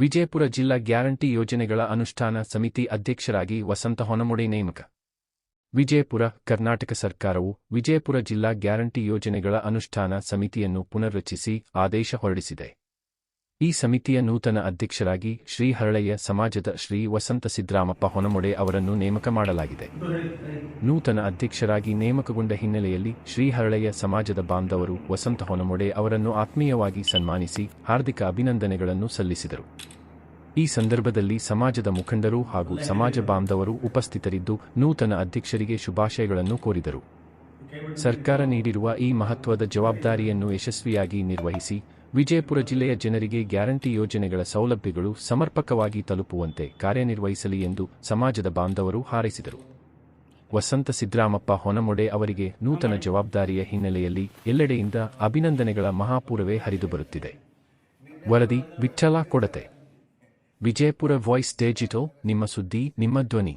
ವಿಜಯಪುರ ಜಿಲ್ಲಾ ಗ್ಯಾರಂಟಿ ಯೋಜನೆಗಳ ಅನುಷ್ಠಾನ ಸಮಿತಿ ಅಧ್ಯಕ್ಷರಾಗಿ ವಸಂತ ಹೊನಮೊಡೆ ನೇಮಕ. ವಿಜಯಪುರ, ಕರ್ನಾಟಕ ಸರ್ಕಾರವು ವಿಜಯಪುರ ಜಿಲ್ಲಾ ಗ್ಯಾರಂಟಿ ಯೋಜನೆಗಳ ಅನುಷ್ಠಾನ ಸಮಿತಿಯನ್ನು ಪುನರ್ರಚಿಸಿ ಆದೇಶ ಹೊರಡಿಸಿದೆ. ಈ ಸಮಿತಿಯ ನೂತನ ಅಧ್ಯಕ್ಷರಾಗಿ ಶ್ರೀ ಹರಳಯ್ಯ ಸಮಾಜದ ಶ್ರೀ ವಸಂತ ಸಿದ್ರಾಮಪ್ಪ ಹೊನಮೊಡೆ ಅವರನ್ನು ನೇಮಕ ಮಾಡಲಾಗಿದೆ. ನೂತನ ಅಧ್ಯಕ್ಷರಾಗಿ ನೇಮಕಗೊಂಡ ಹಿನ್ನೆಲೆಯಲ್ಲಿ ಶ್ರೀ ಹರಳಯ್ಯ ಸಮಾಜದ ಬಾಂಧವರು ವಸಂತ ಹೊನಮೊಡೆ ಅವರನ್ನು ಆತ್ಮೀಯವಾಗಿ ಸನ್ಮಾನಿಸಿ ಹಾರ್ದಿಕ ಅಭಿನಂದನೆಗಳನ್ನು ಸಲ್ಲಿಸಿದರು. ಈ ಸಂದರ್ಭದಲ್ಲಿ ಸಮಾಜದ ಮುಖಂಡರು ಹಾಗೂ ಸಮಾಜ ಬಾಂಧವರು ಉಪಸ್ಥಿತರಿದ್ದು ನೂತನ ಅಧ್ಯಕ್ಷರಿಗೆ ಶುಭಾಶಯಗಳನ್ನು ಕೋರಿದರು. ಸರ್ಕಾರ ನೀಡಿರುವ ಈ ಮಹತ್ವದ ಜವಾಬ್ದಾರಿಯನ್ನು ಯಶಸ್ವಿಯಾಗಿ ನಿರ್ವಹಿಸಿ ವಿಜಯಪುರ ಜಿಲ್ಲೆಯ ಜನರಿಗೆ ಗ್ಯಾರಂಟಿ ಯೋಜನೆಗಳ ಸೌಲಭ್ಯಗಳು ಸಮರ್ಪಕವಾಗಿ ತಲುಪುವಂತೆ ಕಾರ್ಯನಿರ್ವಹಿಸಲಿ ಎಂದು ಸಮಾಜದ ಬಾಂಧವರು ಹಾರೈಸಿದರು. ವಸಂತ ಸಿದ್ರಾಮಪ್ಪ ಹೊನಮೊಡೆ ಅವರಿಗೆ ನೂತನ ಜವಾಬ್ದಾರಿಯ ಹಿನ್ನೆಲೆಯಲ್ಲಿ ಎಲ್ಲೆಡೆಯಿಂದ ಅಭಿನಂದನೆಗಳ ಮಹಾಪೂರವೇ ಹರಿದುಬರುತ್ತಿದೆ. ವರದಿ ವಿಠ್ಠಲ ಕೊಡತೆ. ವಿಜಯಪುರ ವಾಯ್ಸ್ ಡಿಜಿಟಲ್, ನಿಮ್ಮ ಸುದ್ದಿ, ನಿಮ್ಮ ಧ್ವನಿ.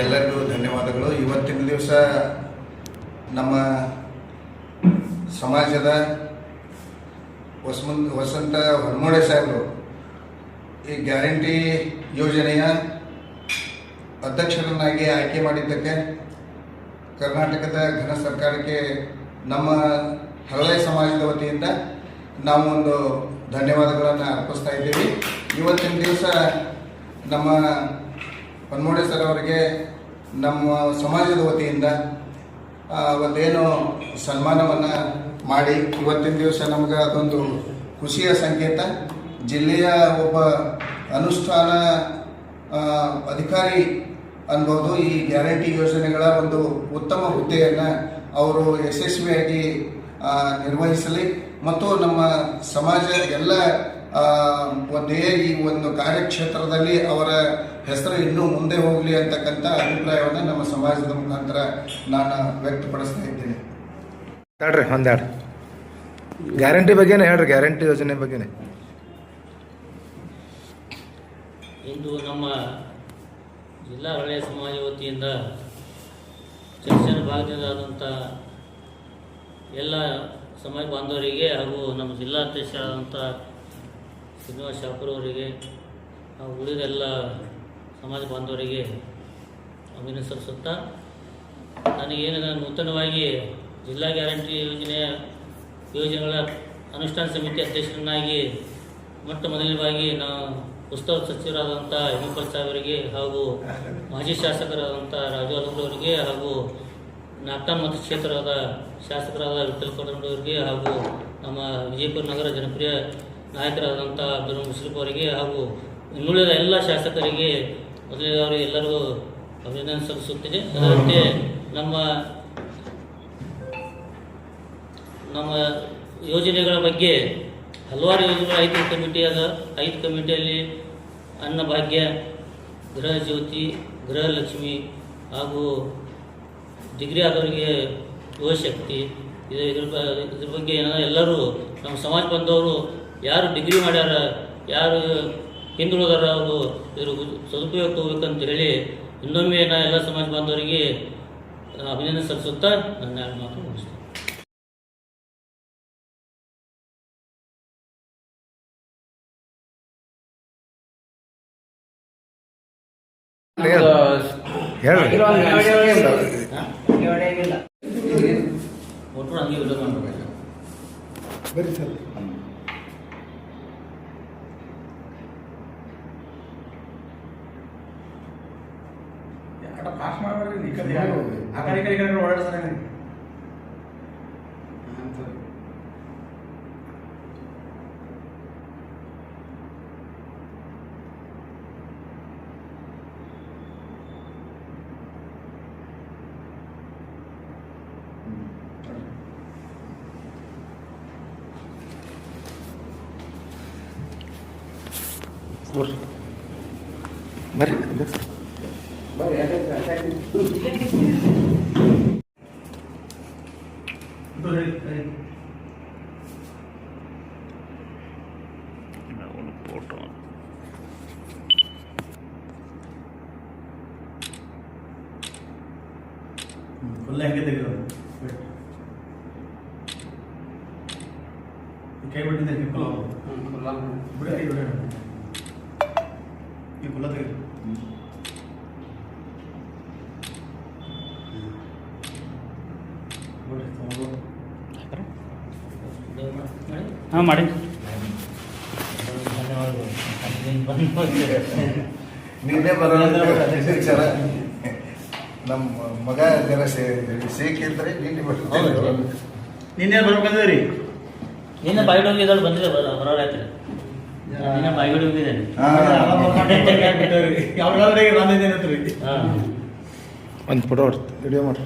ಎಲ್ಲರಿಗೂ ಧನ್ಯವಾದಗಳು. ಇವತ್ತಿನ ದಿವಸ ನಮ್ಮ ಸಮಾಜದ ವಸಂತ ಹೊನಮೊಡೆ ಸಾಹೇಬರು ಈ ಗ್ಯಾರಂಟಿ ಯೋಜನೆಯ ಅಧ್ಯಕ್ಷರನ್ನಾಗಿ ಆಯ್ಕೆ ಮಾಡಿದ್ದಕ್ಕೆ ಕರ್ನಾಟಕದ ಘನ ಸರ್ಕಾರಕ್ಕೆ ನಮ್ಮ ಹರಳಯ್ಯ ಸಮಾಜದ ವತಿಯಿಂದ ನಾವು ಒಂದು ಧನ್ಯವಾದಗಳನ್ನು ಅರ್ಪಿಸ್ತಾ ಇದ್ದೀವಿ. ಇವತ್ತಿನ ದಿವಸ ನಮ್ಮ ಹೊನಮೊಡೆ ಸರ್ ಅವರಿಗೆ ನಮ್ಮ ಸಮಾಜದ ವತಿಯಿಂದ ಒಂದೇನು ಸನ್ಮಾನವನ್ನು ಮಾಡಿ ಇವತ್ತಿನ ದಿವಸ ನಮಗೆ ಅದೊಂದು ಖುಷಿಯ ಸಂಕೇತ. ಜಿಲ್ಲೆಯ ಒಬ್ಬ ಅನುಷ್ಠಾನ ಅಧಿಕಾರಿ ಅನ್ಬೋದು ಈ ಗ್ಯಾರಂಟಿ ಯೋಜನೆಗಳ ಒಂದು ಉತ್ತಮ ಹುದ್ದೆಯನ್ನು ಅವರು ಯಶಸ್ವಿಯಾಗಿ ನಿರ್ವಹಿಸಲಿ ಮತ್ತು ನಮ್ಮ ಸಮಾಜ ಎಲ್ಲ ಒಂದೇ ಈ ಒಂದು ಕಾರ್ಯಕ್ಷೇತ್ರದಲ್ಲಿ ಅವರ ಹೆಸರು ಇನ್ನೂ ಮುಂದೆ ಹೋಗಲಿ ಅಂತಕ್ಕಂಥ ಅಭಿಪ್ರಾಯವನ್ನು ನಮ್ಮ ಸಮಾಜದ ಮುಖಾಂತರ ನಾನು ವ್ಯಕ್ತಪಡಿಸ್ತಾ ಇದ್ದೇನೆ. ಹೇಳ್ರಿ ಒಂದೆರಡು ಗ್ಯಾರಂಟಿ ಬಗ್ಗೆನೇ ಹೇಳ್ರಿ, ಗ್ಯಾರಂಟಿ ಯೋಜನೆ ಬಗ್ಗೆನೇ. ಇಂದು ನಮ್ಮ ಜಿಲ್ಲಾ ಹರಳಯ್ಯ ಸಮಾಜ ವತಿಯಿಂದ ಚರ್ಚೆಯ ಭಾಗದಿಂದಾದಂಥ ಎಲ್ಲ ಸಮಾಜ ಬಾಂಧವರಿಗೆ ಹಾಗೂ ನಮ್ಮ ಜಿಲ್ಲಾಧ್ಯಕ್ಷರಾದಂಥ ಶ್ರೀನಿವಾಸ ಶಾಪುರ್ ಅವರಿಗೆ ಹಾಗೂ ಉಳಿದೆಲ್ಲ ಸಮಾಜ ಬಾಂಧವರಿಗೆ ಅಭಿನಂದಿಸುತ್ತಾ, ನನಗೇನಿದೆ ನೂತನವಾಗಿ ಜಿಲ್ಲಾ ಗ್ಯಾರಂಟಿ ಯೋಜನೆಗಳ ಅನುಷ್ಠಾನ ಸಮಿತಿ ಅಧ್ಯಕ್ಷರನ್ನಾಗಿ ಮೊಟ್ಟ ಮೊದಲನೇದಾಗಿ ನಾವು ಉಸ್ತುವಾರಿ ಸಚಿವರಾದಂಥ ಹಿಮಪಲ್ ಸಾಹೇಬರಿಗೆ ಹಾಗೂ ಮಾಜಿ ಶಾಸಕರಾದಂಥ ರಾಜು ಅಲಗೂರವರಿಗೆ ಹಾಗೂ ನಾಗ್ತಾನ್ ಮತಕ್ಷೇತ್ರದ ಶಾಸಕರಾದ ವಿಠ್ಠಲ್ ಕೊಡಂಡವರಿಗೆ ಹಾಗೂ ನಮ್ಮ ವಿಜಯಪುರ ನಗರ ಜನಪ್ರಿಯ ನಾಯಕರಾದಂಥ ಅಬ್ದುಲ್ ಮುಸ್ಲಿಫ್ ಅವರಿಗೆ ಹಾಗೂ ಇನ್ನುಳಿದ ಎಲ್ಲ ಶಾಸಕರಿಗೆ ಮೊದಲನೇದವರಿಗೆ ಎಲ್ಲರಿಗೂ ಅಭಿನಂದನೆ ಸಲ್ಲಿಸುತ್ತಿದೆ. ಅದರಂತೆ ನಮ್ಮ ಯೋಜನೆಗಳ ಬಗ್ಗೆ ಹಲವಾರು ಯೋಜನೆಗಳು 5 ಕಮಿಟಿಯಲ್ಲಿ ಅನ್ನಭಾಗ್ಯ, ಗೃಹ ಜ್ಯೋತಿ, ಗೃಹಲಕ್ಷ್ಮಿ ಹಾಗೂ ಡಿಗ್ರಿ ಆದವರಿಗೆ ಯುವಶಕ್ತಿ, ಇದ್ರ ಬಗ್ಗೆ ಎಲ್ಲರೂ ನಮ್ಮ ಸಮಾಜ ಬಂದವರು ಯಾರು ಡಿಗ್ರಿ ಮಾಡ್ಯಾರ, ಯಾರು ಹಿಂದುಳಿದಾರ ಅವರು ಇದ್ರ ಸದುಪಯೋಗ ತಗೋಬೇಕಂತ ಹೇಳಿ ಇನ್ನೊಮ್ಮೆ ನಾನು ಎಲ್ಲ ಸಮಾಜ ಬಾಂಧವರಿಗೆ ಅಭಿನಂದನೆ ಸಲ್ಲಿಸುತ್ತಾ ನನ್ನ 2 ಮಾತು ಮುಗಿಸ್ತೇನೆ. ಒಟ್ಟು ಹಂಗೆ ವಿರೋಧ ಮಾಡಬೇಕು. ಬರೀ ಸರ್ ಪಾಸ್ ಮಾಡಬಾರ್ದು ಆ ಕಡೆ ಓಡಾಡ್ತಾರೆ. ಫುಲ್ ಹೆಂಗೆ ತೆಗೆದು ಕೈ ಬಿಟ್ಟಿದ್ದೆ ಬಿಡ ಕೈ ಬಿಡ ಈ ಕುಲ್ಲ ತೆಗೆದು ಹಾಂ ಮಾಡಿ ನಿನ್ನೆ ಬರೋಣ ನಮ್ಮ ಮಗ ಜರ ಸೇಕ್ ಇದ್ರೆ ನಿನ್ನೆ ಬರ್ತಾರೆ ನಿನ್ನೆ ಬರ್ಬೇಕಂದ್ರೆ ರೀ ನಿನ್ನ ಬಾಯಿಡ್ ಹೋಗಿದ್ದಾಳೆ ಬಂದಿದೆ ಬರೋರಾಯ್ತು ನಿನ್ನ ಬಾಯಿಡ್ ಹೋಗಿದ್ದೇನೆ ಯಾವ್ದಾದ್ರೆ ಬಂದಿದ್ದೇನೆ ಹಾಂ ಒಂದು ಫೋಟೋ ವಿಡಿಯೋ ಮಾಡ್ರಿ